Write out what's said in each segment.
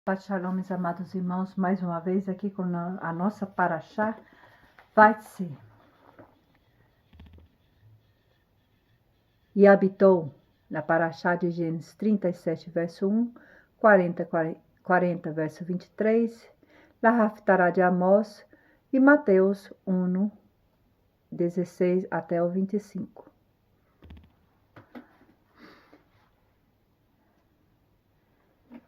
Paz Shalom, meus amados irmãos, mais uma vez aqui com a nossa Paraxá, vai-se. E habitou na Paraxá de Gênesis 37, verso 1, 40, verso 23, La Haftará de Amós e Mateus 1, 16 até o 25.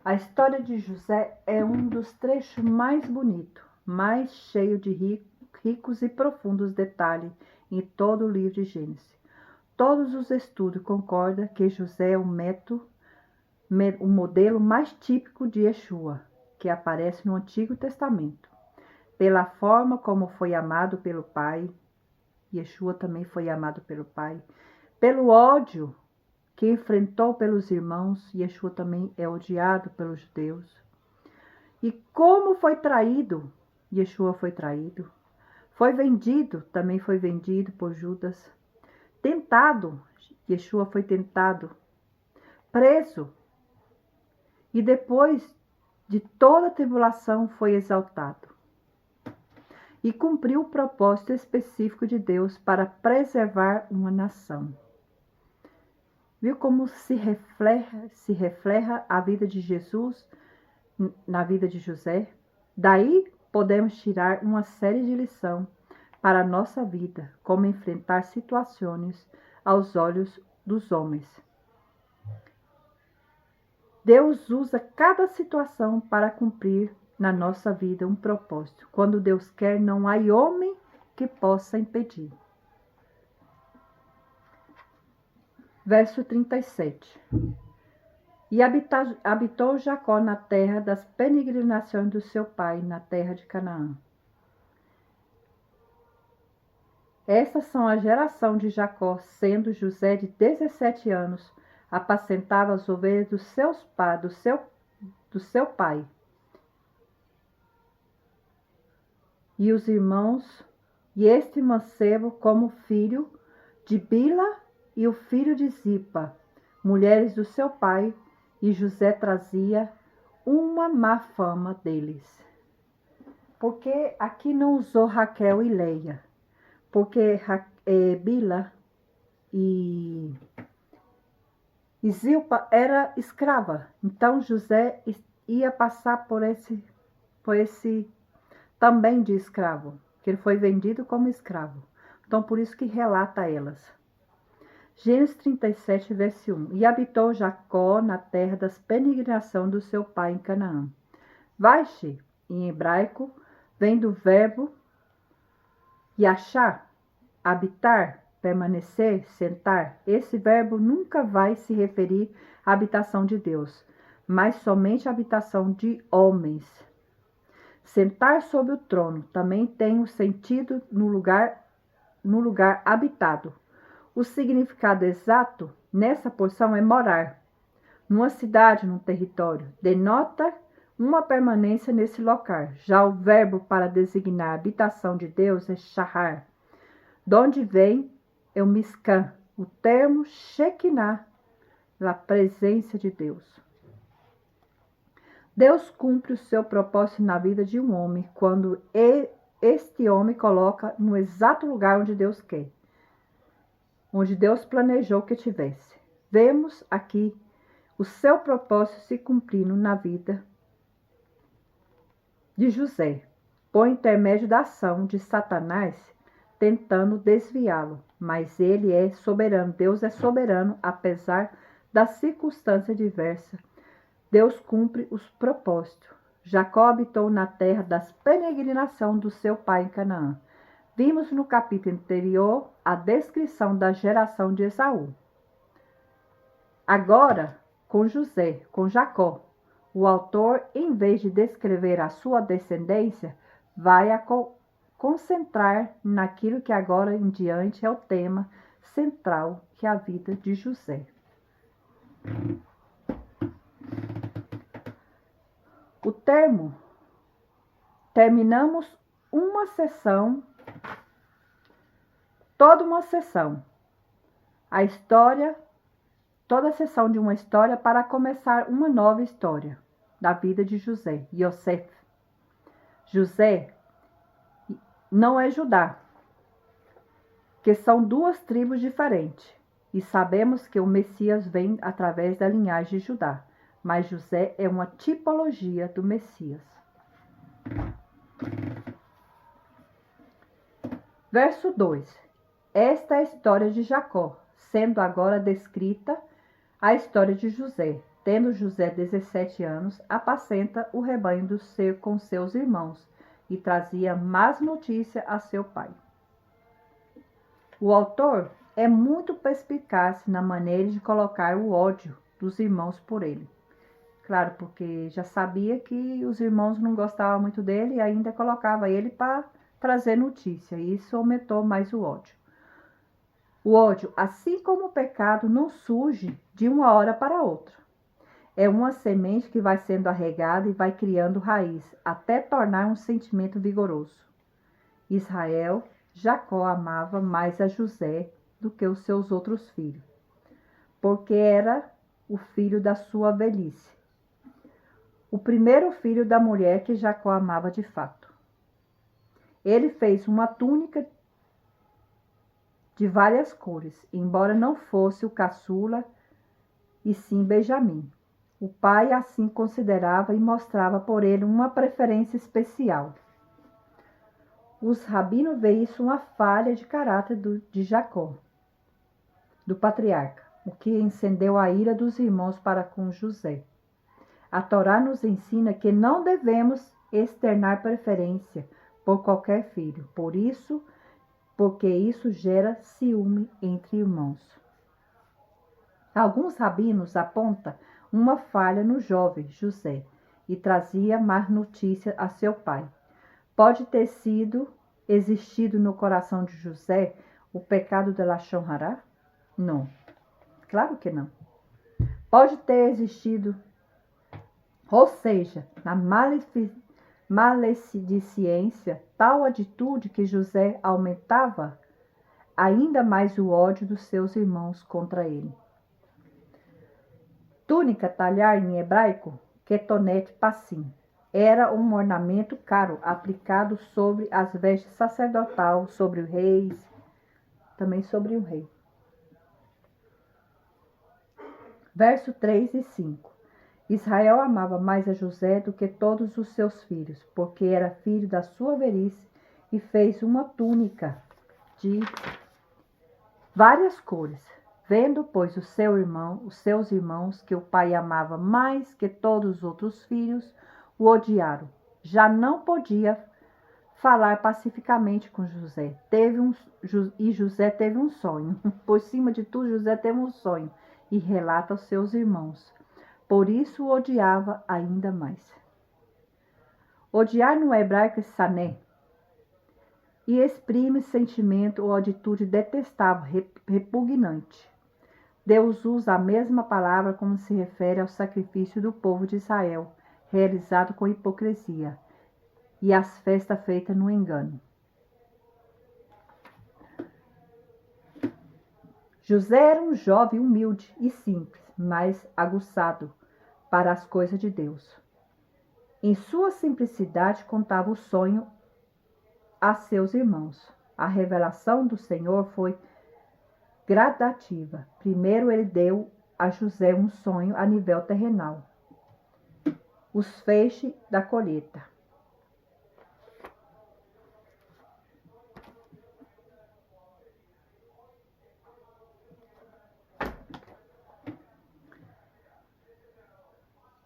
A história de José é um dos trechos mais bonitos, mais cheio de ricos e profundos detalhes em todo o livro de Gênesis. Todos os estudos concordam que José é o modelo mais típico de Yeshua, que aparece no Antigo Testamento. Pela forma como foi amado pelo Pai, Yeshua também foi amado pelo Pai. Pelo ódio que enfrentou pelos irmãos, Yeshua também é odiado pelos judeus. E como foi traído, Yeshua foi traído. Foi vendido, também foi vendido por Judas. Tentado, Yeshua foi tentado. Preso. E depois de toda a tribulação foi exaltado. E cumpriu o propósito específico de Deus para preservar uma nação. Viu como se refleja a vida de Jesus na vida de José? Daí podemos tirar uma série de lições para a nossa vida, como enfrentar situações aos olhos dos homens. Deus usa cada situação para cumprir na nossa vida um propósito. Quando Deus quer, não há homem que possa impedir. Verso 37. E habitou Jacó na terra das peregrinações do seu pai, na terra de Canaã. Essas são a geração de Jacó, sendo José de 17 anos, apacentava as ovelhas do seu pai. E os irmãos, e este mancebo como filho de Bila e o filho de Zipa, mulheres do seu pai, e José trazia uma má fama deles. Porque aqui não usou Raquel e Leia, porque Bila e Zilpa era escrava, então José ia passar por esse também de escravo, que ele foi vendido como escravo. Então por isso que relata elas. Gênesis 37, verso 1. E habitou Jacó na terra das peregrinações do seu pai em Canaã. Vaixe, em hebraico, vem do verbo yashar, habitar, permanecer, sentar. Esse verbo nunca vai se referir à habitação de Deus, mas somente à habitação de homens. Sentar sobre o trono também tem o sentido no lugar habitado. O significado exato nessa porção é morar. Numa cidade, num território, denota uma permanência nesse local. Já o verbo para designar a habitação de Deus é shahar, de onde vem o Mishkan, o termo Shekinah, a presença de Deus. Deus cumpre o seu propósito na vida de um homem quando este homem coloca no exato lugar onde Deus quer, onde Deus planejou que tivesse. Vemos aqui o seu propósito se cumprindo na vida de José, por intermédio da ação de Satanás, tentando desviá-lo. Mas ele é soberano, Deus é soberano, apesar das circunstâncias diversas. Deus cumpre os propósitos. Jacó habitou na terra das peregrinações do seu pai em Canaã. Vimos no capítulo anterior a descrição da geração de Esaú. Agora, com Jacó, o autor, em vez de descrever a sua descendência, vai concentrar naquilo que agora em diante é o tema central, que é a vida de José. Terminamos uma sessão, toda uma sessão. A história, toda a sessão de uma história para começar uma nova história. da vida de José, Yosef. José não é Judá, que são duas tribos diferentes. E sabemos que o Messias vem através da linhagem de Judá, mas José é uma tipologia do Messias. Verso 2. Esta é a história de Jacó, sendo agora descrita a história de José. Tendo José 17 anos, apacenta o rebanho com seus irmãos e trazia más notícia a seu pai. O autor é muito perspicaz na maneira de colocar o ódio dos irmãos por ele. Claro, porque já sabia que os irmãos não gostavam muito dele e ainda colocava ele para trazer notícia. E isso aumentou mais o ódio. O ódio, assim como o pecado, não surge de uma hora para outra. É uma semente que vai sendo arregada e vai criando raiz, até tornar um sentimento vigoroso. Israel, Jacó amava mais a José do que os seus outros filhos, porque era o filho da sua velhice. O primeiro filho da mulher que Jacó amava de fato. Ele fez uma túnica de várias cores, embora não fosse o caçula e sim Benjamim. O pai assim considerava e mostrava por ele uma preferência especial. Os rabinos veem isso uma falha de caráter de Jacó, do patriarca, o que encendeu a ira dos irmãos para com José. A Torá nos ensina que não devemos externar preferência por qualquer filho, porque isso gera ciúme entre irmãos. Alguns rabinos apontam uma falha no jovem José e trazia má notícia a seu pai. Pode ter existido no coração de José o pecado de Lashon Hará? Não, claro que não. Pode ter existido, ou seja, na maledicência, tal atitude que José aumentava ainda mais o ódio dos seus irmãos contra ele. Túnica, talhar em hebraico, ketonet passim. Era um ornamento caro, aplicado sobre as vestes sacerdotais, sobre os reis, também sobre o rei. Verso 3 e 5. Israel amava mais a José do que todos os seus filhos, porque era filho da sua velhice, e fez uma túnica de várias cores. Vendo, pois, os seus irmãos, que o pai amava mais que todos os outros filhos, o odiaram. Já não podia falar pacificamente com José. E José teve um sonho. Por cima de tudo, José teve um sonho e relata aos seus irmãos. Por isso o odiava ainda mais. Odiar no hebraico é sané, e exprime sentimento ou atitude detestável, repugnante. Deus usa a mesma palavra quando se refere ao sacrifício do povo de Israel, realizado com hipocrisia, e as festas feitas no engano. José era um jovem humilde e simples, mas aguçado para as coisas de Deus. Em sua simplicidade contava o sonho a seus irmãos. A revelação do Senhor foi gradativa. Primeiro ele deu a José um sonho a nível terrenal. Os feixes da colheita.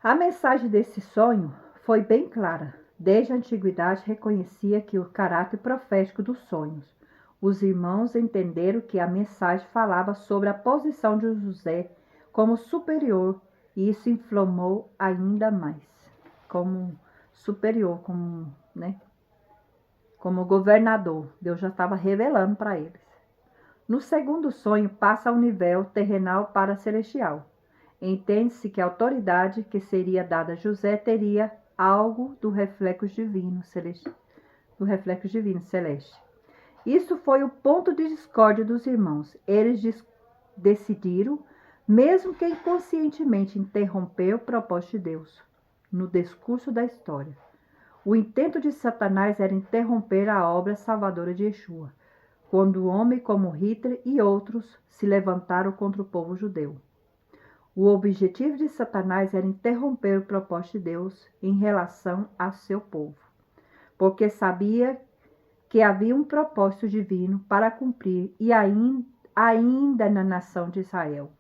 A mensagem desse sonho foi bem clara. Desde a antiguidade reconhecia que o caráter profético dos sonhos. Os irmãos entenderam que a mensagem falava sobre a posição de José como superior, e isso inflamou ainda mais. Como superior, como governador. Deus já estava revelando para eles. No segundo sonho, passa ao nível terrenal para celestial. Entende-se que a autoridade que seria dada a José teria algo do reflexo divino celeste. Isso foi o ponto de discórdia dos irmãos. Eles decidiram, mesmo que inconscientemente, interromper o propósito de Deus. no discurso da história. O intento de Satanás era interromper a obra salvadora de Yeshua, quando homens como Hitler e outros se levantaram contra o povo judeu. O objetivo de Satanás era interromper o propósito de Deus em relação a seu povo, porque sabia que havia um propósito divino para cumprir e ainda na nação de Israel.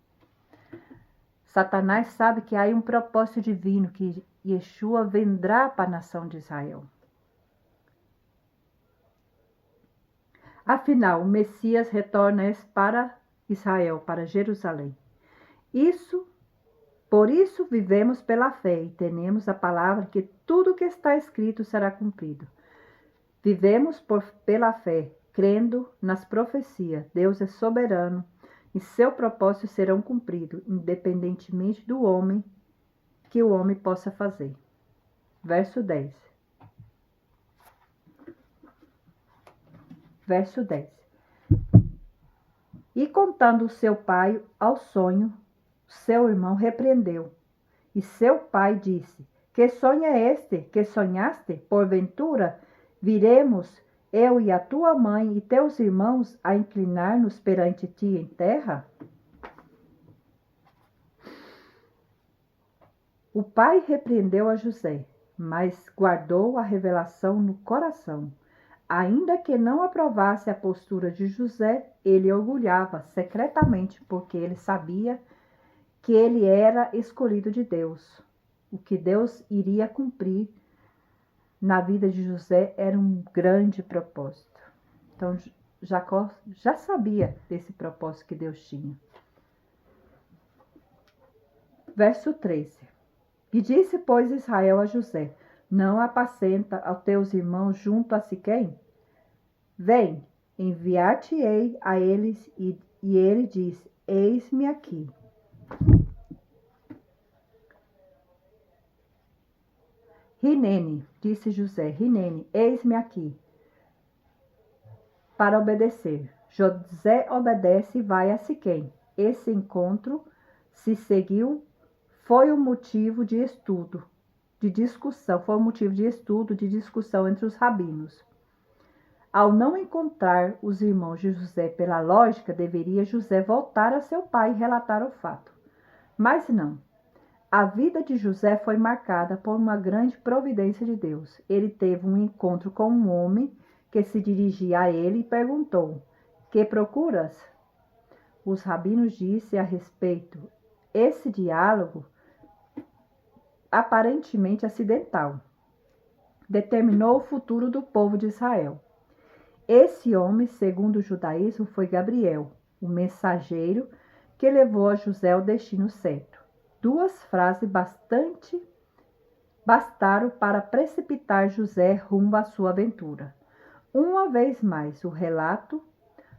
Satanás sabe que há um propósito divino, que Yeshua vendrá para a nação de Israel. Afinal, o Messias retorna para Israel, para Jerusalém. Por isso vivemos pela fé e tememos a palavra que tudo que está escrito será cumprido. Vivemos pela fé, crendo nas profecias. Deus é soberano e seu propósito serão cumpridos, independentemente do homem que o homem possa fazer. Verso 10. Verso 10. E contando seu pai ao sonho, seu irmão repreendeu. E seu pai disse: Que sonho é este que sonhaste? Porventura, viremos eu e a tua mãe e teus irmãos a inclinar-nos perante ti em terra? O pai repreendeu a José, mas guardou a revelação no coração. Ainda que não aprovasse a postura de José, ele orgulhava secretamente, porque ele sabia que ele era escolhido de Deus. O que Deus iria cumprir na vida de José era um grande propósito. Então, Jacó já sabia desse propósito que Deus tinha. Verso 13. E disse, pois, Israel a José: Não apacenta aos teus irmãos junto a Siquém? Vem, enviar-te-ei a eles. E ele disse: Eis-me aqui. Rinene, disse José, Rinene, eis-me aqui, para obedecer. José obedece e vai a Siquém. Esse encontro se seguiu, foi um motivo de estudo, de discussão, entre os rabinos. Ao não encontrar os irmãos de José pela lógica, deveria José voltar a seu pai e relatar o fato. Mas não. A vida de José foi marcada por uma grande providência de Deus. Ele teve um encontro com um homem que se dirigia a ele e perguntou: Que procuras? Os rabinos disseram a respeito. Esse diálogo, aparentemente acidental, determinou o futuro do povo de Israel. Esse homem, segundo o judaísmo, foi Gabriel, o mensageiro que levou a José ao destino certo. 2 frases bastaram para precipitar José rumo à sua aventura. Uma vez mais, o relato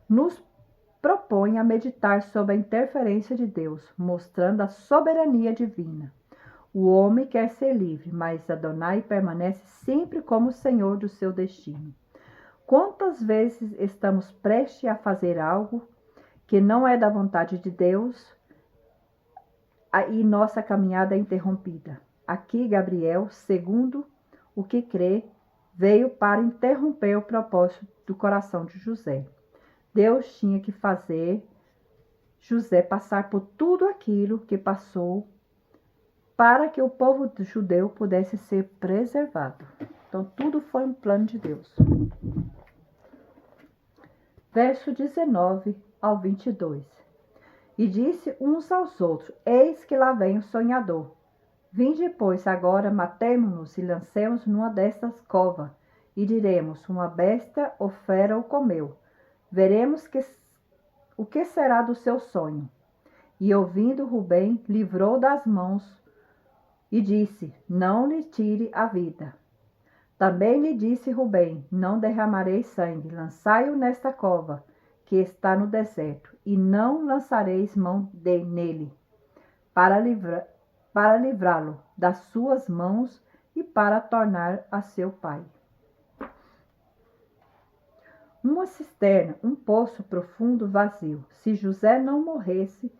nos propõe a meditar sobre a interferência de Deus, mostrando a soberania divina. O homem quer ser livre, mas Adonai permanece sempre como Senhor do seu destino. Quantas vezes estamos prestes a fazer algo que não é da vontade de Deus e nossa caminhada é interrompida? Aqui, Gabriel, segundo o que crê, veio para interromper o propósito do coração de José. Deus tinha que fazer José passar por tudo aquilo que passou para que o povo judeu pudesse ser preservado. Então, tudo foi um plano de Deus. Verso 19 ao 22. E disse uns aos outros: Eis que lá vem o sonhador. Vinde, pois, agora matemo-nos e lancemos numa destas covas, e diremos: uma besta ou fera o comeu. Veremos o que será do seu sonho. E ouvindo Rubem, livrou das mãos e disse: Não lhe tire a vida. Também lhe disse Rubem: Não derramarei sangue, lançai-o nesta cova, que está no deserto, e não lançareis mão nele, para livrá-lo das suas mãos e para tornar a seu pai. Uma cisterna, um poço profundo vazio. Se José não morresse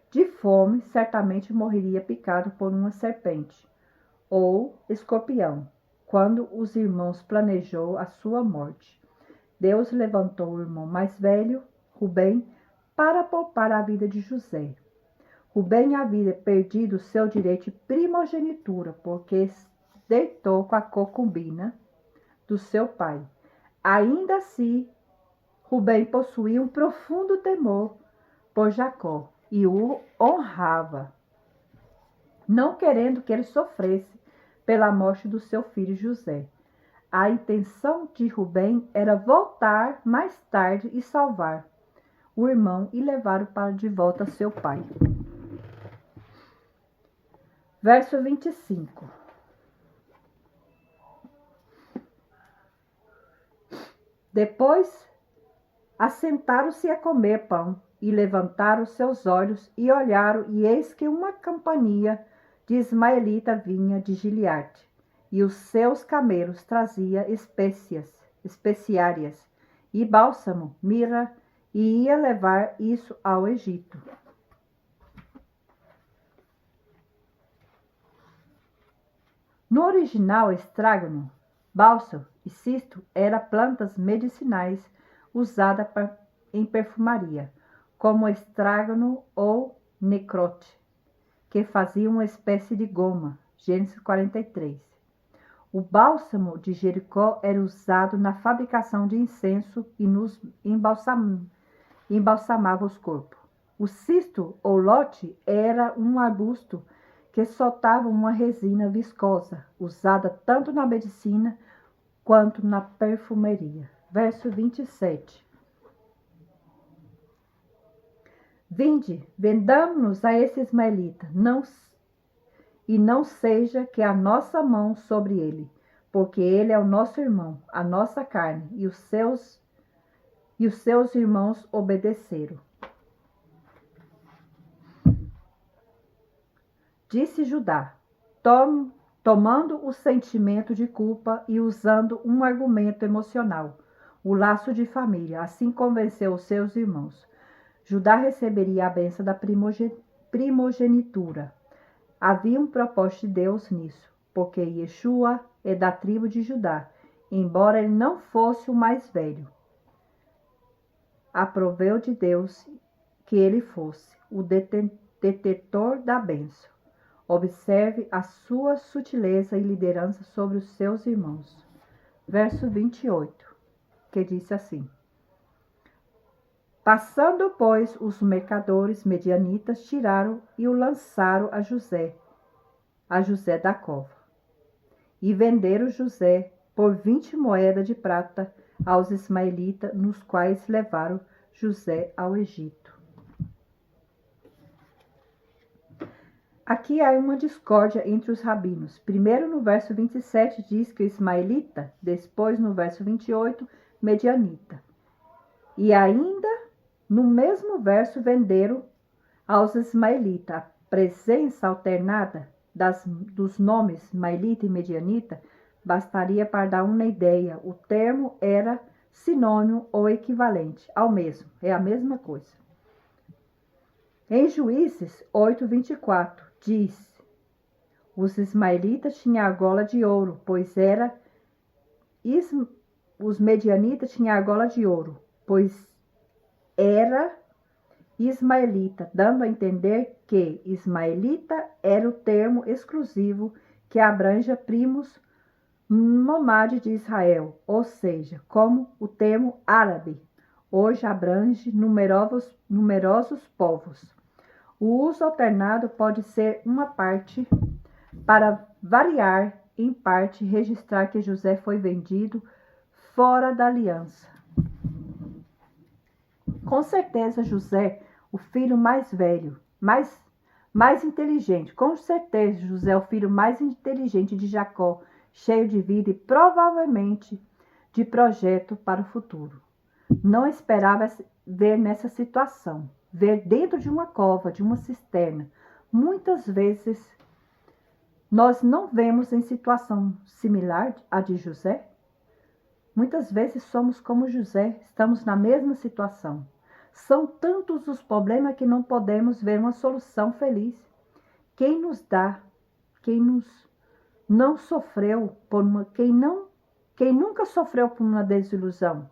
de fome, certamente morreria picado por uma serpente. ou escorpião, quando os irmãos planejou a sua morte. Deus levantou o irmão mais velho, Rubem, para poupar a vida de José. Rubem havia perdido seu direito de primogenitura, porque deitou com a concubina do seu pai. Ainda assim, Rubem possuía um profundo temor por Jacó e o honrava, não querendo que ele sofresse pela morte do seu filho José. A intenção de Rubem era voltar mais tarde e salvar o irmão e levá-lo para de volta a seu pai. Verso 25. Depois assentaram-se a comer pão e levantaram seus olhos e olharam, e eis que uma companhia de ismaelita vinha de Gileade, e os seus camelos trazia especiarias e bálsamo, mirra, e ia levar isso ao Egito. No original, estrágano, bálsamo e cisto eram plantas medicinais usadas em perfumaria, como estrágano ou necrote, que faziam uma espécie de goma. Gênesis 43. O bálsamo de Jericó era usado na fabricação de incenso e nos embalsamava os corpos. O cisto ou lote era um arbusto que soltava uma resina viscosa, usada tanto na medicina quanto na perfumaria. Verso 27. Vinde, vendamo-nos a esse ismaelita, e não seja que a nossa mão sobre ele, porque ele é o nosso irmão, a nossa carne, e os seus irmãos obedeceram. Disse Judá, tomando o sentimento de culpa e usando um argumento emocional, o laço de família, assim convenceu os seus irmãos. Judá receberia a bênção da primogenitura. Havia um propósito de Deus nisso, porque Yeshua é da tribo de Judá, embora ele não fosse o mais velho. Aproveu de Deus que ele fosse o detetor da bênção. Observe a sua sutileza e liderança sobre os seus irmãos. Verso 28, que disse assim: Passando, pois, os mercadores medianitas tiraram e o lançaram a José da cova. E venderam José por 20 moedas de prata aos ismaelitas, nos quais levaram José ao Egito. Aqui há uma discórdia entre os rabinos. Primeiro, no verso 27, diz que o ismaelita, depois, no verso 28, medianita. E ainda, no mesmo verso, venderam aos ismaelitas. A presença alternada dos nomes ismaelita e medianita bastaria para dar uma ideia. O termo era sinônimo ou equivalente ao mesmo. É a mesma coisa. Em Juízes 8:24, diz: os ismaelitas tinham argola de ouro, pois os medianitas tinham argola de ouro, pois era ismaelita, dando a entender que ismaelita era o termo exclusivo que abrange primos nomades de Israel, ou seja, como o termo árabe hoje abrange numerosos povos. O uso alternado pode ser uma parte, para variar, em parte, registrar que José foi vendido fora da aliança. Com certeza, José, o filho mais velho, mais inteligente, com certeza, José, o filho mais inteligente de Jacó, cheio de vida e provavelmente de projeto para o futuro. Não esperava ver nessa situação. Ver dentro de uma cova, de uma cisterna. Muitas vezes, nós não vemos em situação similar à de José. Muitas vezes somos como José, estamos na mesma situação. São tantos os problemas que não podemos ver uma solução feliz. Quem nos não sofreu por quem nunca sofreu por uma desilusão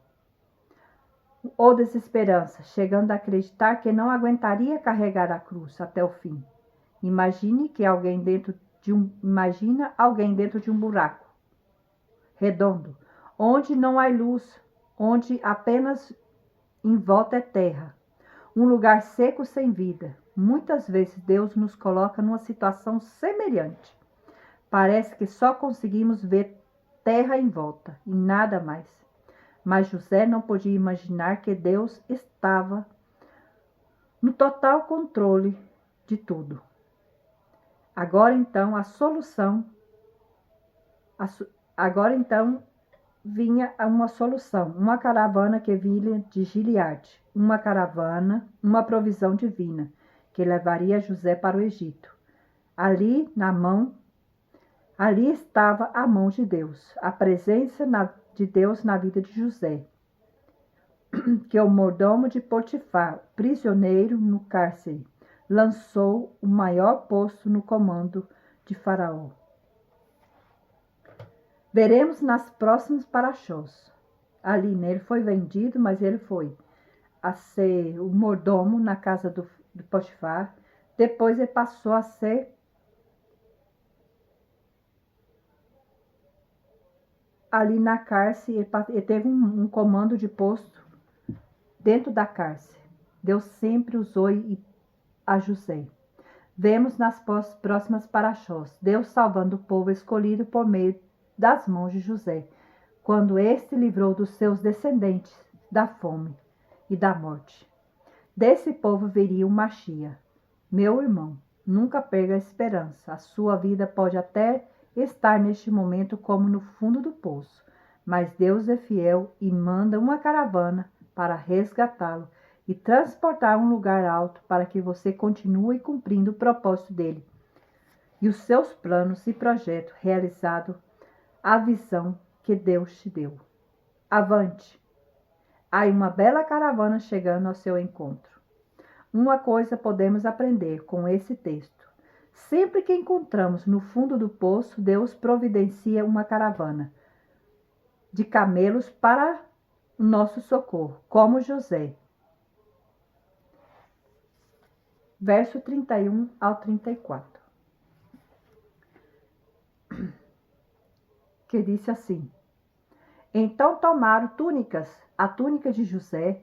ou desesperança, chegando a acreditar que não aguentaria carregar a cruz até o fim. Imagina alguém dentro de um buraco redondo, onde não há luz, onde apenas em volta é terra, um lugar seco sem vida. Muitas vezes Deus nos coloca numa situação semelhante. Parece que só conseguimos ver terra em volta e nada mais. Mas José não podia imaginar que Deus estava no total controle de tudo. Agora então vinha uma solução, uma caravana que vinha de Gileade, uma provisão divina que levaria José para o Egito. Ali estava a mão de Deus, a presença de Deus na vida de José, que o mordomo de Potifar, prisioneiro no cárcere, lançou o maior posto no comando de Faraó. Veremos nas próximas parashós. Ali, ele foi vendido, mas ele foi a ser o mordomo na casa do Potifar. Depois ele passou a ser ali na cárcere, ele teve um comando de posto dentro da cárcere. Deus sempre usou a José. Vemos nas próximas parashós, Deus salvando o povo escolhido por meio das mãos de José, quando este livrou dos seus descendentes da fome e da morte. Desse povo viria o Machia. Meu irmão, nunca perca a esperança. A sua vida pode até estar neste momento como no fundo do poço, mas Deus é fiel e manda uma caravana para resgatá-lo e transportar a um lugar alto para que você continue cumprindo o propósito dele e os seus planos e projetos realizado a visão que Deus te deu. Avante! Há uma bela caravana chegando ao seu encontro. Uma coisa podemos aprender com esse texto. Sempre que encontramos no fundo do poço, Deus providencia uma caravana de camelos para o nosso socorro, como José. Verso 31 ao 34. Que disse assim: Então tomaram a túnica de José,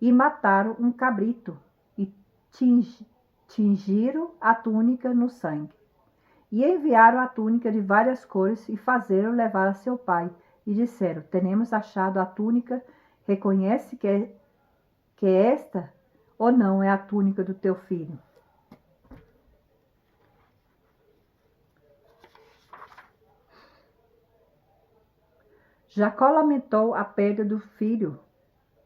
e mataram um cabrito, e tingiram a túnica no sangue. E enviaram a túnica de várias cores, e fizeram levar a seu pai, e disseram: Temos achado a túnica, reconhece que esta ou não é a túnica do teu filho? Jacó lamentou a perda do filho.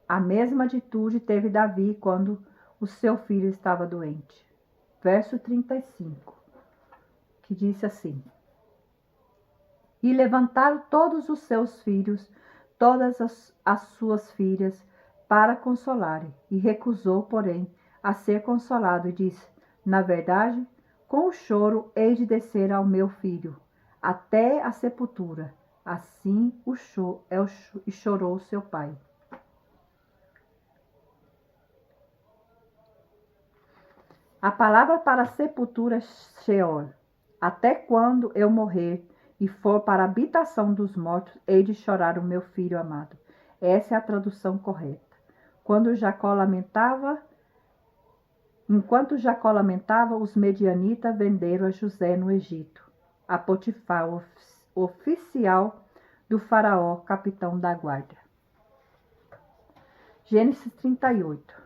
A mesma atitude teve Davi quando o seu filho estava doente. Verso 35, que disse assim: E levantaram todos os seus filhos, todas as suas filhas, para consolarem. E recusou, porém, a ser consolado, e disse: Na verdade, com o choro hei de descer ao meu filho, até a sepultura. Assim e chorou seu pai. A palavra para sepultura é Sheol. Até quando eu morrer e for para a habitação dos mortos, hei de chorar o meu filho amado. Essa é a tradução correta. Enquanto Jacó lamentava, os medianitas venderam a José no Egito, a Potifar, oficial do faraó, capitão da guarda. Gênesis 38.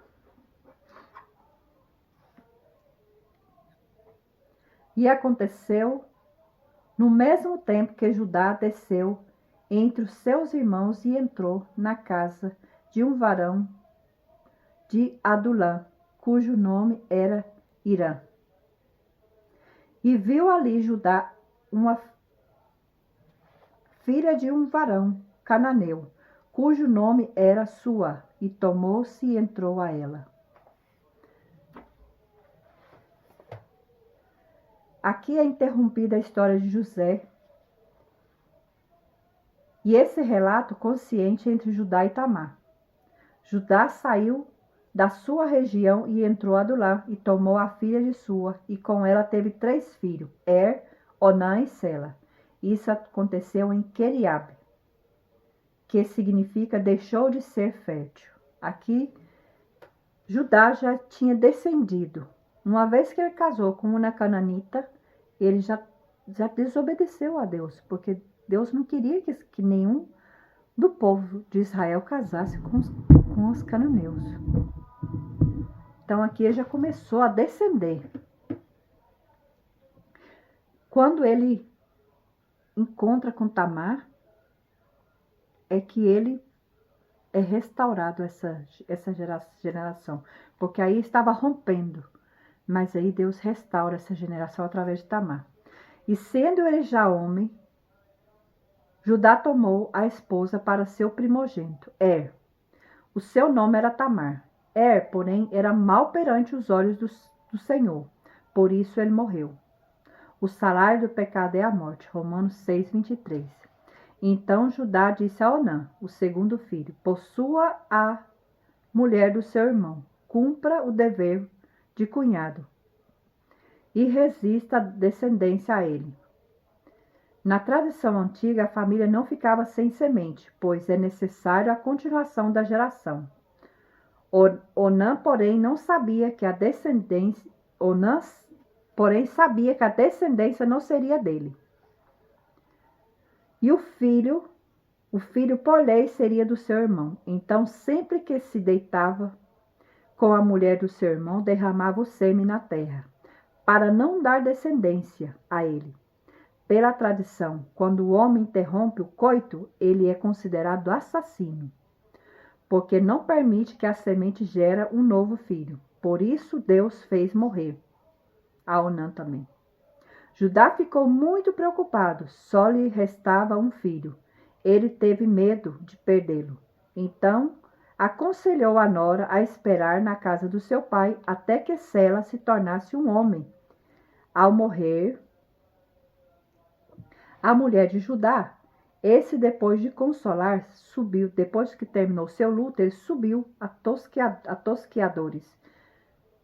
E aconteceu, no mesmo tempo que Judá desceu entre os seus irmãos e entrou na casa de um varão de Adulã, cujo nome era Irã. E viu ali Judá uma filha de um varão cananeu, cujo nome era Sua, e tomou-se e entrou a ela. Aqui é interrompida a história de José E esse relato consciente entre Judá e Tamar. Judá saiu da sua região e entrou a Adulá, e tomou a filha de sua, e com ela teve 3 filhos, Onã e Sela. Isso aconteceu em Queriabe, que significa deixou de ser fértil. Aqui, Judá já tinha descendido. Uma vez que ele casou com uma cananita, ele já desobedeceu a Deus, porque Deus não queria que nenhum do povo de Israel casasse com os cananeus. Então aqui ele já começou a descender. Quando ele encontra com Tamar, é que ele é restaurado essa geração. Porque aí estava rompendo. Mas aí Deus restaura essa geração através de Tamar. E sendo ele já homem, Judá tomou a esposa para seu primogênito, O seu nome era Tamar. Porém, era mau perante os olhos do Senhor. Por isso ele morreu. O salário do pecado é a morte. Romanos 6:23. Então Judá disse a Onã, o segundo filho: possua a mulher do seu irmão, cumpra o dever de cunhado e resista a descendência a ele. Na tradição antiga, a família não ficava sem semente, pois é necessário a continuação da geração. Onã, porém, sabia que a descendência não seria dele. E o filho por lei seria do seu irmão. Então, sempre que se deitava com a mulher do seu irmão, derramava o sêmen na terra, para não dar descendência a ele. Pela tradição, quando o homem interrompe o coito, ele é considerado assassino, porque não permite que a semente gere um novo filho. Por isso Deus fez morrer a Onã também. Judá ficou muito preocupado, só lhe restava um filho. Ele teve medo de perdê-lo. Então, aconselhou a nora a esperar na casa do seu pai até que Sela se tornasse um homem. Ao morrer a mulher de Judá, depois de consolar, depois que terminou seu luto, ele subiu a tosqueadores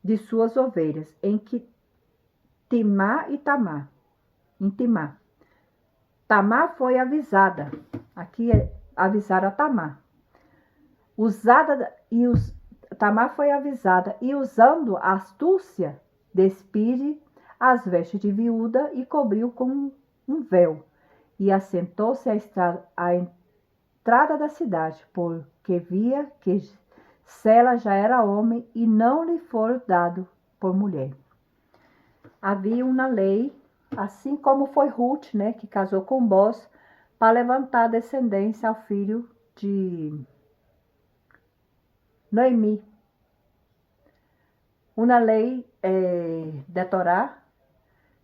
de suas ovelhas, em Timá e Tamar. Em Timá. Tamar foi avisada. Aqui é avisar a Tamar. Tamar foi avisada e, usando a astúcia, despide as vestes de viúva e cobriu com um véu, e assentou-se à entrada da cidade, porque via que Sela já era homem e não lhe foi dado por mulher. Havia uma lei, assim como foi Ruth, que casou com Boaz, para levantar descendência ao filho de Noemi. Uma lei da Torá,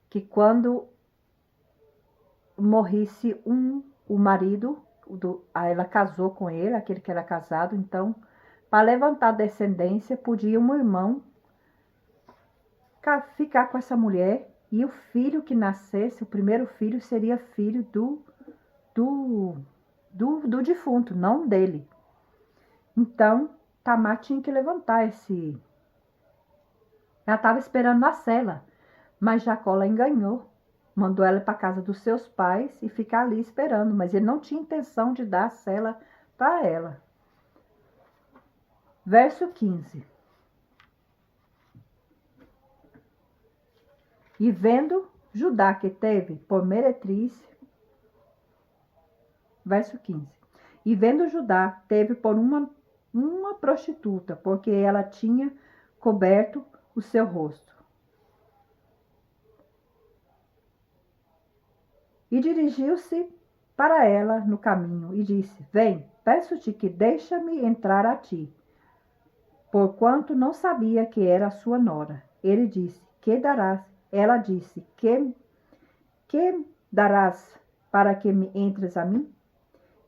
que quando morresse o marido, ela casou com ele, aquele que era casado, então, para levantar descendência, podia um irmão ficar com essa mulher, e o filho que nascesse, o primeiro filho, seria filho do defunto, não dele. Então, Tamar tinha que levantar Ela estava esperando na cela, mas Jacó la enganou. Mandou ela para a casa dos seus pais e ficar ali esperando, mas ele não tinha intenção de dar a cela para ela. Verso 15. E vendo Judá que teve por meretriz, verso 15. E vendo Judá teve por uma prostituta, porque ela tinha coberto o seu rosto. E dirigiu-se para ela no caminho e disse: vem, peço-te que deixa-me entrar a ti, porquanto não sabia que era a sua nora. Ele disse: que darás? Ela disse: que darás para que me entres a mim?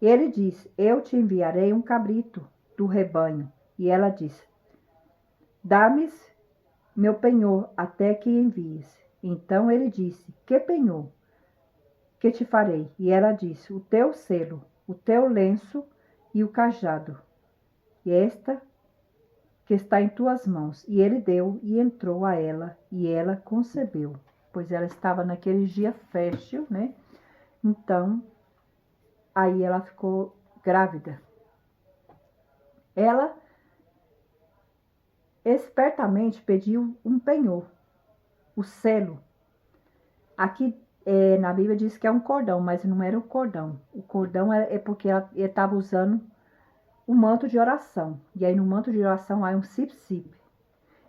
Ele disse: eu te enviarei um cabrito do rebanho. E ela disse: dá-me meu penhor até que envies. Então ele disse: que penhor? Que te farei? E ela disse: o teu selo. o teu lenço e o cajado, e esta que está em tuas mãos. E ele deu e entrou a ela, e ela concebeu, pois ela estava naquele dia fértil, né? Então, aí ela ficou grávida. Ela espertamente pediu um penhor, o selo. Aqui na Bíblia diz que é um cordão, mas não era um cordão. O cordão é porque ela estava usando o manto de oração. E aí no manto de oração há um sip-sip.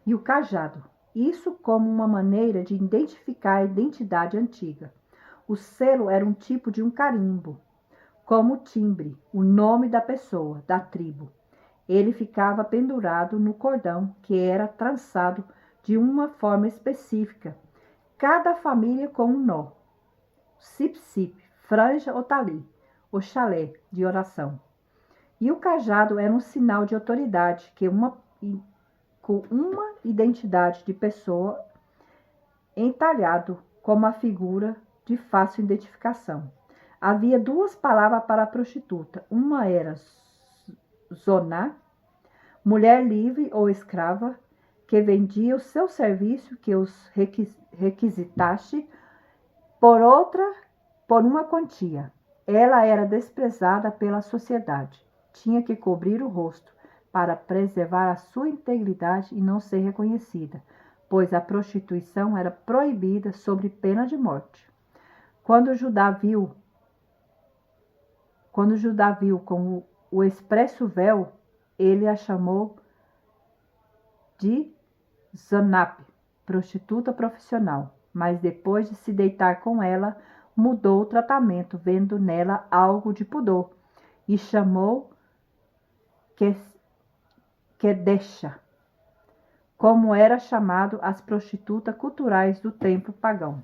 E o cajado. Isso como uma maneira de identificar a identidade antiga. O selo era um tipo de um carimbo, como timbre, o nome da pessoa, da tribo. Ele ficava pendurado no cordão, que era trançado de uma forma específica, cada família com um nó. Sip-sip, franja ou tali, o chalé de oração. E o cajado era um sinal de autoridade, com uma identidade de pessoa entalhado como a figura de fácil identificação. Havia duas palavras para a prostituta. Uma era zoná, mulher livre ou escrava, que vendia o seu serviço, que os requisitasse, por uma quantia. Ela era desprezada pela sociedade. Tinha que cobrir o rosto para preservar a sua integridade e não ser reconhecida, pois a prostituição era proibida sob pena de morte. Quando Judá viu com o expresso véu, ele a chamou de Zanap, prostituta profissional, mas depois de se deitar com ela, mudou o tratamento, vendo nela algo de pudor, e chamou Kedesha, como era chamado as prostitutas culturais do templo pagão.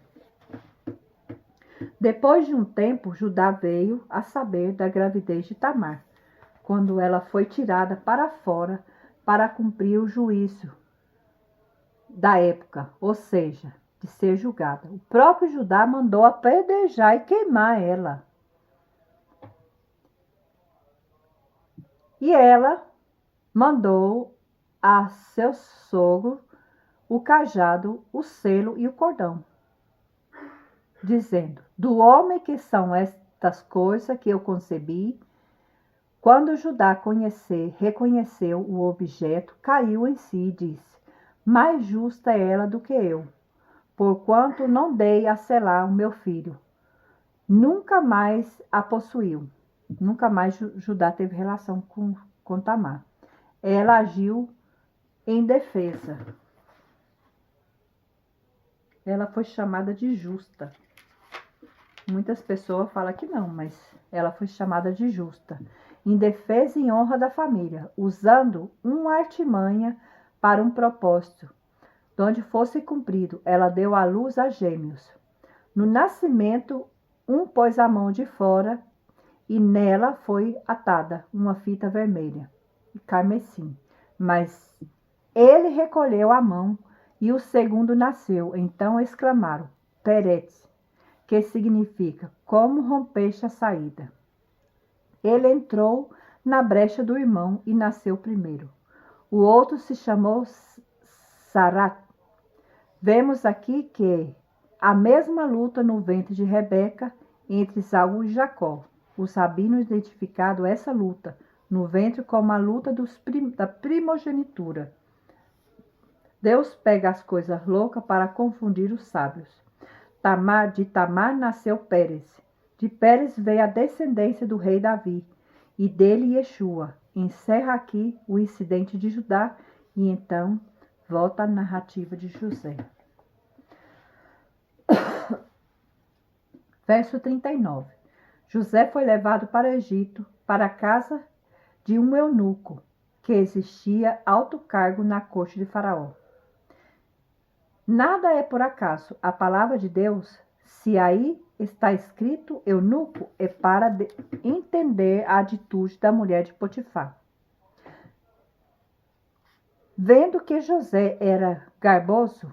Depois de um tempo, Judá veio a saber da gravidez de Tamar, quando ela foi tirada para fora para cumprir o juízo da época, ou seja, de ser julgada. O próprio Judá mandou apedrejar e queimar ela. E ela mandou a seu sogro o cajado, o selo e o cordão, dizendo: do homem que são estas coisas que eu concebi. Quando Judá reconheceu o objeto, caiu em si e disse: mais justa é ela do que eu, porquanto não dei a selar o meu filho. Nunca mais a possuiu. Nunca mais Judá teve relação com Tamar. Ela agiu em defesa. Ela foi chamada de justa. Muitas pessoas falam que não, mas ela foi chamada de justa. Em defesa e honra da família, usando uma artimanha para um propósito, donde fosse cumprido. Ela deu à luz a gêmeos. No nascimento, um pôs a mão de fora e nela foi atada uma fita vermelha e carmesim. Mas ele recolheu a mão e o segundo nasceu. Então exclamaram: Peretz, que significa como rompeste a saída. Ele entrou na brecha do irmão e nasceu primeiro. O outro se chamou Sarat. Vemos aqui que a mesma luta no ventre de Rebeca entre Esaú e Jacó. Os rabinos identificaram essa luta no ventre como a luta da primogenitura. Deus pega as coisas loucas para confundir os sábios. De Tamar nasceu Pérez. De Pérez veio a descendência do rei Davi, e dele Yeshua. Encerra aqui o incidente de Judá e então volta a narrativa de José. Verso 39. José foi levado para o Egito, para a casa de um eunuco, que existia alto cargo na corte de Faraó. Nada é por acaso. A palavra de Deus, se aí está escrito eunuco, é para entender a atitude da mulher de Potifar. Vendo que José era garboso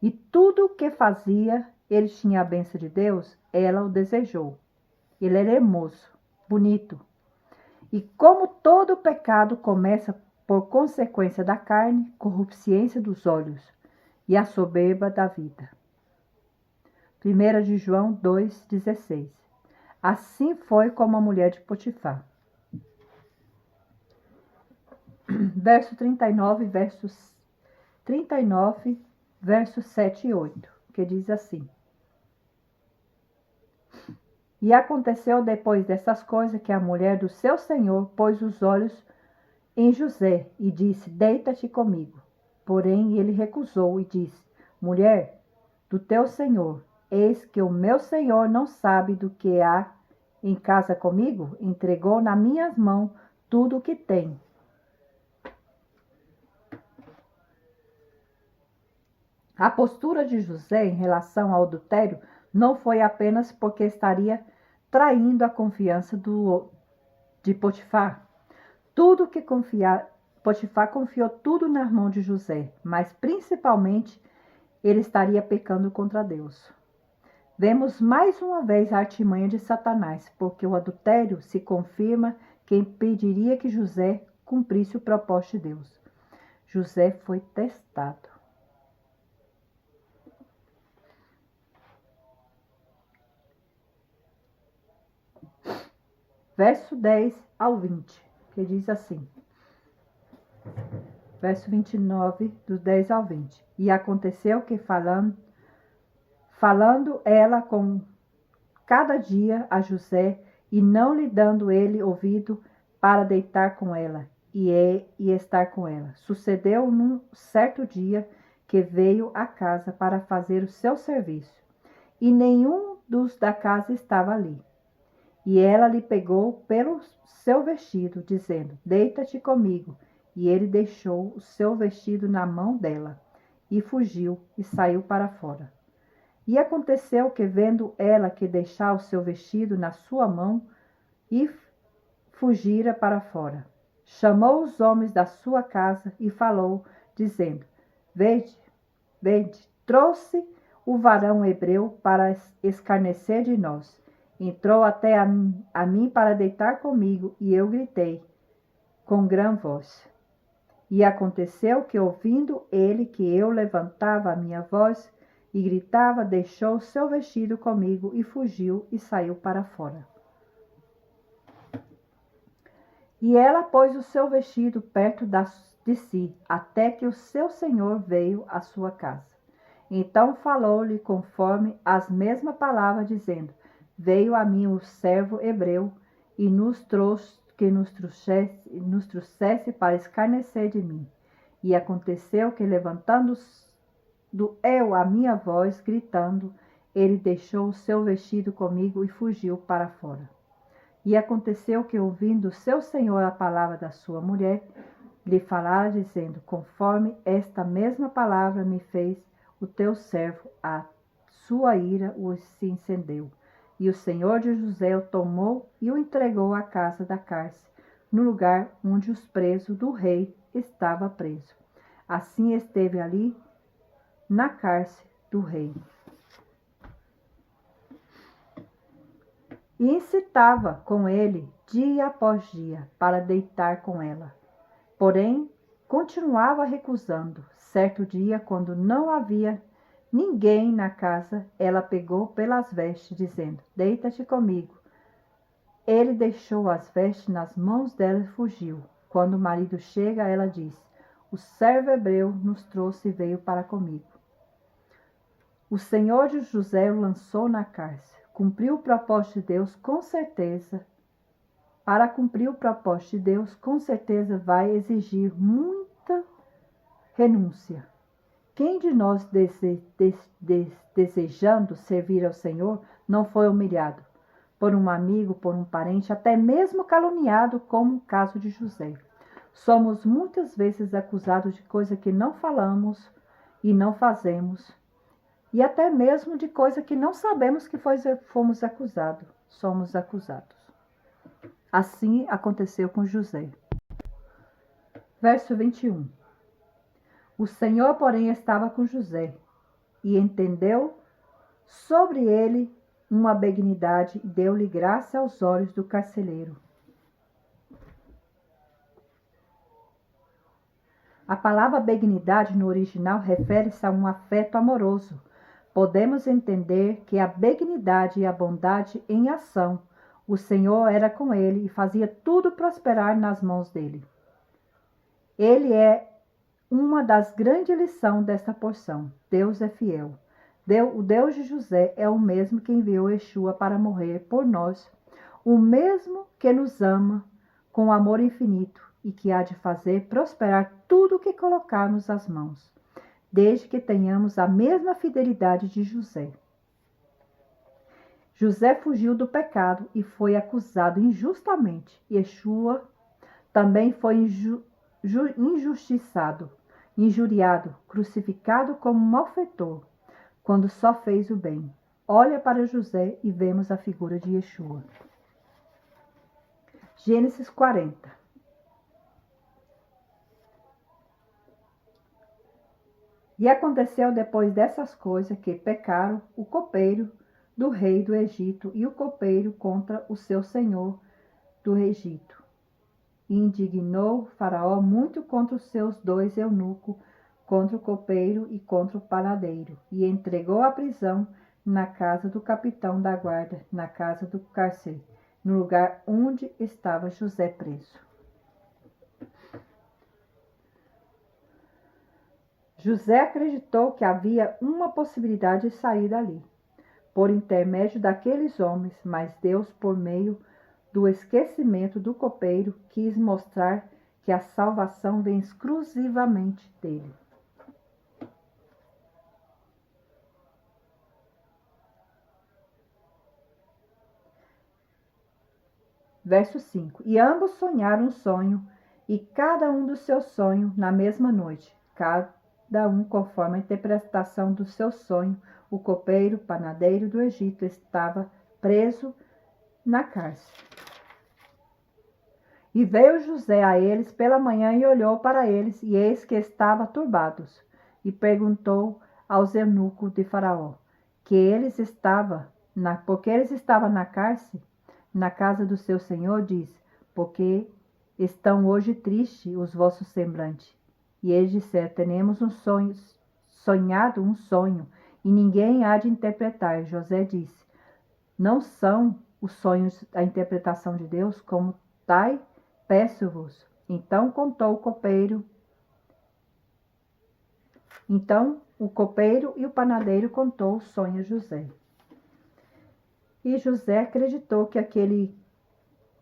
e tudo o que fazia ele tinha a bênção de Deus, ela o desejou. Ele era hermoso bonito. E como todo pecado começa por consequência da carne, corrupciência dos olhos e a soberba da vida. 1 de João 2,16. Assim foi como a mulher de Potifar. Verso 39, versos 7 e 8, que diz assim: E aconteceu depois dessas coisas que a mulher do seu senhor pôs os olhos em José e disse: Deita-te comigo. Porém ele recusou e disse: Mulher do teu senhor, eis que o meu senhor não sabe do que há em casa comigo, entregou nas minhas mãos tudo o que tem. A postura de José em relação ao adultério não foi apenas porque estaria traindo a confiança de Potifar. Potifar confiou tudo nas mãos de José, mas principalmente ele estaria pecando contra Deus. Vemos mais uma vez a artimanha de Satanás, porque o adultério se confirma que impediria que José cumprisse o propósito de Deus. José foi testado. Verso 10 ao 20, que diz assim. Verso 29, do 10 ao 20. E aconteceu que falando ela com cada dia a José, e não lhe dando ele ouvido para deitar com ela e estar com ela. Sucedeu num certo dia que veio à casa para fazer o seu serviço, e nenhum dos da casa estava ali. E ela lhe pegou pelo seu vestido, dizendo: Deita-te comigo. E ele deixou o seu vestido na mão dela, e fugiu, e saiu para fora. E aconteceu que, vendo ela que deixara o seu vestido na sua mão, e fugira para fora, chamou os homens da sua casa e falou, dizendo: Vede, trouxe o varão hebreu para escarnecer de nós. Entrou até a mim para deitar comigo, e eu gritei com grande voz. E aconteceu que, ouvindo ele que eu levantava a minha voz e gritava, deixou seu vestido comigo e fugiu e saiu para fora. E ela pôs o seu vestido perto de si, até que o seu senhor veio à sua casa. Então falou-lhe conforme as mesmas palavras, dizendo: Veio a mim o servo hebreu e nos trouxesse para escarnecer de mim. E aconteceu que, levantando eu a minha voz, gritando, ele deixou o seu vestido comigo e fugiu para fora. E aconteceu que, ouvindo seu senhor a palavra da sua mulher, lhe falara, dizendo: Conforme esta mesma palavra me fez o teu servo, a sua ira se incendeu. E o senhor de José o tomou e o entregou à casa da cárcere, no lugar onde os presos do rei estava preso. Assim esteve ali na cárcere do rei. E incitava com ele dia após dia para deitar com ela. Porém, continuava recusando. Certo dia, quando não havia ninguém na casa, ela pegou pelas vestes, dizendo: Deita-te comigo. Ele deixou as vestes nas mãos dela e fugiu. Quando o marido chega, ela diz: O servo hebreu nos trouxe e veio para comigo. O senhor de José o lançou na cárcere. Cumpriu o propósito de Deus, com certeza. Para cumprir o propósito de Deus, com certeza vai exigir muita renúncia. Quem de nós, desejando servir ao Senhor, não foi humilhado por um amigo, por um parente, até mesmo caluniado, como o caso de José? Somos muitas vezes acusados de coisa que não falamos e não fazemos, e até mesmo de coisa que não sabemos que fomos acusados. Somos acusados. Assim aconteceu com José. Verso 21. O Senhor, porém, estava com José, e entendeu sobre ele uma benignidade e deu-lhe graça aos olhos do carcereiro. A palavra benignidade no original refere-se a um afeto amoroso. Podemos entender que a benignidade e a bondade em ação. O Senhor era com ele e fazia tudo prosperar nas mãos dele. Ele é uma das grandes lições desta porção. Deus é fiel. O Deus de José é o mesmo que enviou Yeshua para morrer por nós, o mesmo que nos ama com amor infinito e que há de fazer prosperar tudo o que colocarmos as mãos, desde que tenhamos a mesma fidelidade de José. José fugiu do pecado e foi acusado injustamente. Yeshua também foi injustiçado, injuriado, crucificado como malfeitor, quando só fez o bem. Olha para José e vemos a figura de Yeshua. Gênesis 40. E aconteceu depois dessas coisas que pecaram o copeiro do rei do Egito e o copeiro contra o seu senhor do Egito. E indignou Faraó muito contra os seus 2 eunucos, contra o copeiro e contra o panadeiro, e entregou à prisão na casa do capitão da guarda, na casa do carcereiro, no lugar onde estava José preso. José acreditou que havia uma possibilidade de sair dali, por intermédio daqueles homens, mas Deus, por meio do esquecimento do copeiro, quis mostrar que a salvação vem exclusivamente dele. Verso 5. E ambos sonharam um sonho, e cada um do seu sonho na mesma noite, cada um conforme a interpretação do seu sonho. O copeiro, panadeiro do Egito, estava preso na cárcere. E veio José a eles pela manhã e olhou para eles, e eis que estavam turbados. E perguntou aos eunucos de Faraó, porque eles estavam na cárcere, na casa do seu senhor, diz, porque estão hoje tristes os vossos semblantes. E eles disseram, tenemos sonhado um sonho, e ninguém há de interpretar. José disse, não são os sonhos a interpretação de Deus, como tai, peço-vos. Então o copeiro e o panadeiro contou o sonho a José. E José acreditou que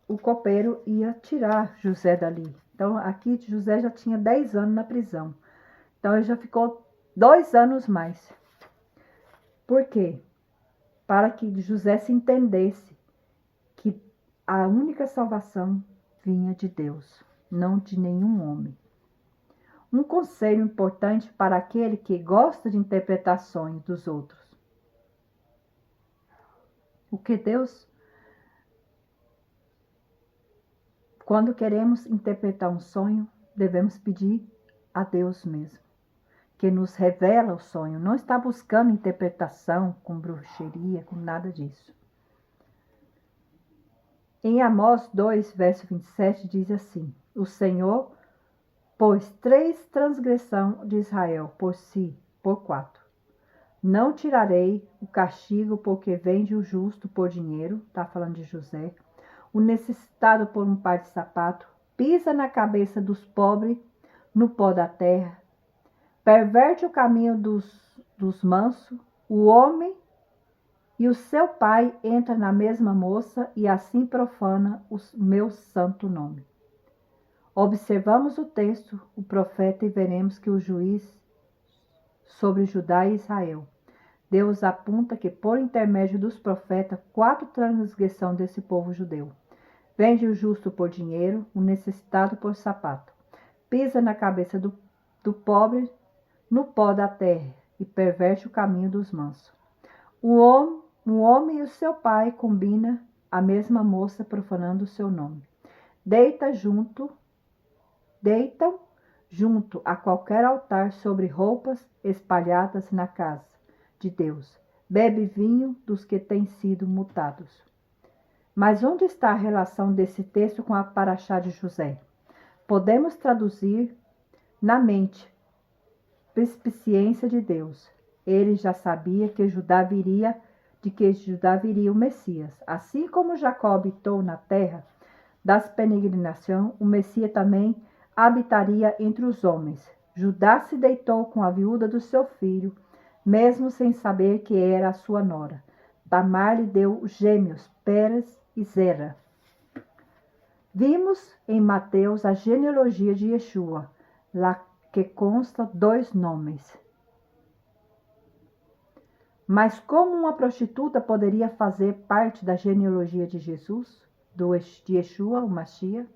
o copeiro ia tirar José dali. Então aqui José já tinha 10 anos na prisão. Então ele já ficou 2 anos mais. Por quê? Para que José se entendesse que a única salvação vinha de Deus, não de nenhum homem. Um conselho importante para aquele que gosta de interpretações dos outros. O que Deus, quando queremos interpretar um sonho, devemos pedir a Deus mesmo, que nos revela o sonho. Não está buscando interpretação com bruxaria, com nada disso. Em Amós 2, verso 27, diz assim, o Senhor pôs 3 transgressões de Israel por 4. Não tirarei o castigo porque vende o justo por dinheiro, está falando de José, o necessitado por um par de sapato, pisa na cabeça dos pobres no pó da terra, perverte o caminho dos mansos, o homem e o seu pai entra na mesma moça e assim profana o meu santo nome. Observamos o texto, o profeta, e veremos que o juiz sobre Judá e Israel. Deus aponta que, por intermédio dos profetas, 4 transgressões desse povo judeu. Vende o justo por dinheiro, o necessitado por sapato. Pisa na cabeça do pobre no pó da terra e perverte o caminho dos mansos. O homem e o seu pai combinam a mesma moça, profanando o seu nome. Deitam junto a qualquer altar sobre roupas espalhadas na casa de Deus. bebe vinho dos que têm sido multados. Mas onde está a relação desse texto com a paraxá de José? Podemos traduzir na mente, presciência de Deus. Ele já sabia que Judá viria o Messias. Assim como Jacó habitou na terra das peregrinações, o Messias também habitaria entre os homens. Judá se deitou com a viúva do seu filho, mesmo sem saber que era a sua nora. Tamar lhe deu gêmeos, Pérez e Zera. Vimos em Mateus a genealogia de Yeshua, lá que consta 2 nomes. Mas como uma prostituta poderia fazer parte da genealogia de Jesus, de Yeshua, o Mashiach?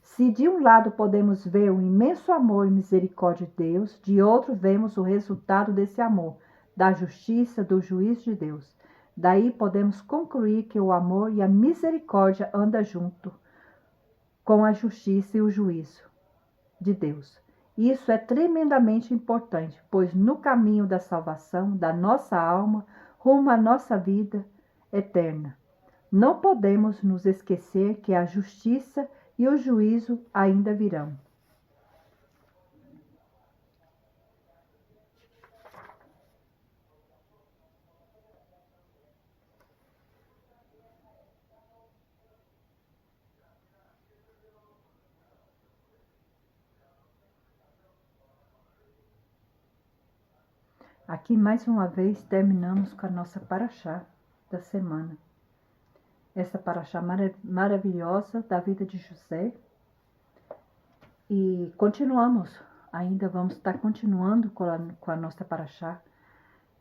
Se de um lado podemos ver o imenso amor e misericórdia de Deus, de outro vemos o resultado desse amor, da justiça, do juízo de Deus. Daí podemos concluir que o amor e a misericórdia andam junto com a justiça e o juízo de Deus. Isso é tremendamente importante, pois no caminho da salvação da nossa alma, rumo à nossa vida eterna, não podemos nos esquecer que a justiça e o juízo ainda virão. Aqui mais uma vez terminamos com a nossa paraxá da semana. Essa paraxá maravilhosa da vida de José. E continuamos, ainda vamos estar continuando com a nossa paraxá.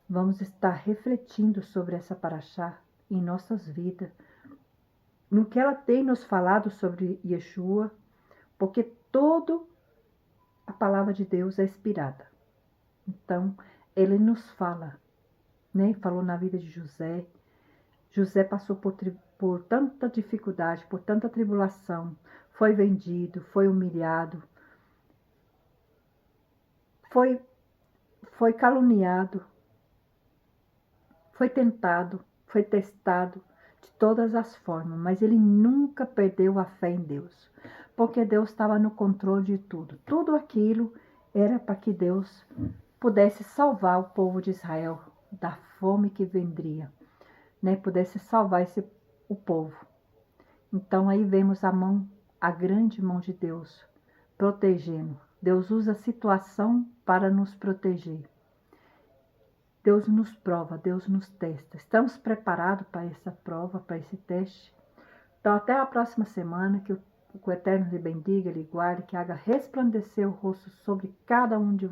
Vamos estar refletindo sobre essa paraxá em nossas vidas, no que ela tem nos falado sobre Yeshua, porque toda a palavra de Deus é inspirada. Então, ele nos fala, né? Falou na vida de José. José passou por tanta dificuldade, por tanta tribulação, foi vendido, foi humilhado, foi caluniado, foi tentado, foi testado de todas as formas, mas ele nunca perdeu a fé em Deus, porque Deus estava no controle de tudo. Tudo aquilo era para que Deus pudesse salvar o povo de Israel da fome que vendria, né? Pudesse salvar o povo. Então aí vemos a grande mão de Deus protegendo. Deus usa a situação para nos proteger. Deus nos prova, Deus nos testa. Estamos preparados para essa prova, para esse teste? Então até a próxima semana, que o Eterno lhe bendiga, lhe guarde, que haja resplandecer o rosto sobre cada um de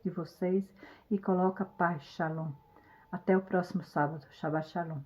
vocês e coloque a paz, Shalom. Até o próximo sábado. Shabbat Shalom.